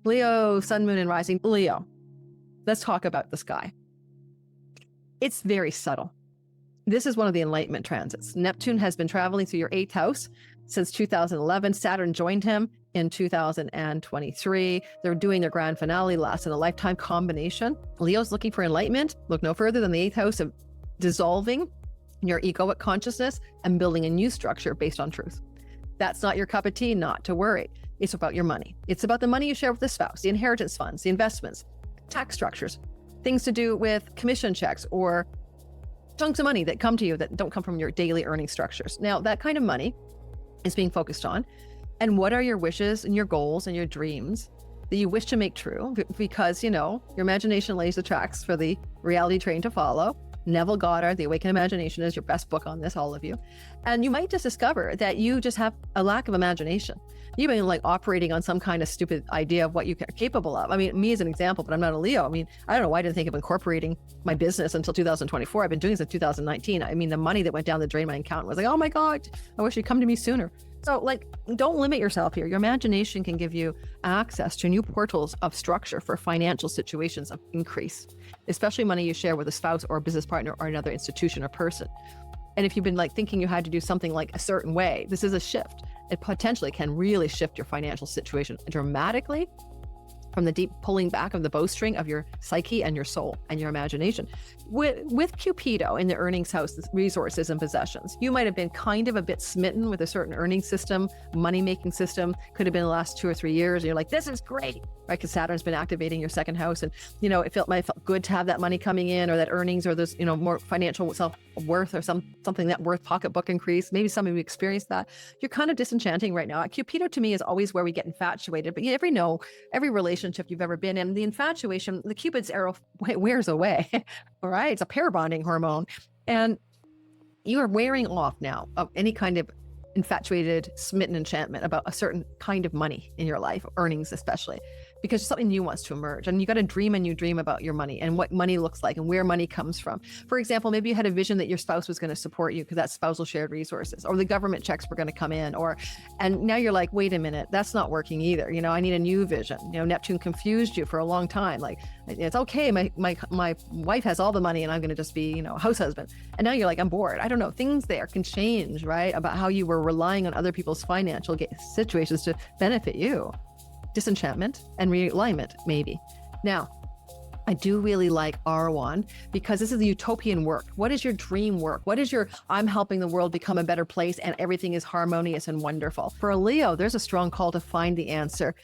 Leo, sun, moon, and rising. Leo, let's talk about the sky. It's very subtle. This is one of the enlightenment transits. Neptune has been traveling through your 8th house since 2011. Saturn joined him in 2023. They're doing their grand finale last in a lifetime combination. Leo's looking for enlightenment. Look no further than the 8th house of dissolving your egoic consciousness and building a new structure based on truth. That's not your cup of tea, not to worry. It's about your money. It's about the money you share with the spouse, the inheritance funds, the investments, tax structures, things to do with commission checks or chunks of money that come to you that don't come from your daily earning structures. Now, that kind of money is being focused on. And what are your wishes and your goals and your dreams that you wish to make true? Because, your imagination lays the tracks for the reality train to follow. Neville Goddard, The Awakened Imagination, is your best book on this, all of you. And you might just discover that you just have a lack of imagination. You've been operating on some kind of stupid idea of what you're capable of. I mean, me as an example, but I'm not a Leo. I mean, I don't know why I didn't think of incorporating my business until 2024. I've been doing this since 2019. I mean, the money that went down the drain, my accountant was like, oh my God, I wish you'd come to me sooner. So don't limit yourself here. Your imagination can give you access to new portals of structure for financial situations of increase, especially money you share with a spouse or a business partner or another institution or person. And if you've been thinking you had to do something a certain way, this is a shift. It potentially can really shift your financial situation dramatically from the deep pulling back of the bowstring of your psyche and your soul and your imagination. With Cupido in the earnings house, resources and possessions, you might have been kind of a bit smitten with a certain earning system, money-making system. Could have been the last 2 or 3 years. And you're like, this is great, right? Because Saturn's been activating your 2nd house. And, it might have felt good to have that money coming in or that earnings or this, more financial self-worth or something that worth pocketbook increase. Maybe some of you experienced that. You're kind of disenchanting right now. Cupido to me is always where we get infatuated, but you never know every relationship you've ever been in, the infatuation, the Cupid's arrow wears away. All right. It's a pair bonding hormone. And you are wearing off now of any kind of infatuated, smitten enchantment about a certain kind of money in your life, earnings especially, because something new wants to emerge. And you got to dream a new dream about your money and what money looks like and where money comes from. For example, maybe you had a vision that your spouse was going to support you because that's spousal shared resources, or the government checks were going to come in, and now you're like, wait a minute, that's not working either. I need a new vision. Neptune confused you for a long time. It's okay. My wife has all the money and I'm going to just be, a house husband. And now you're like, I'm bored. I don't know. Things there can change, right? About how you were relying on other people's financial situations to benefit you. Disenchantment and realignment, maybe. Now, I do really like R1 because this is the utopian work. What is your dream work? What is your, I'm helping the world become a better place and everything is harmonious and wonderful? For a Leo, there's a strong call to find the answer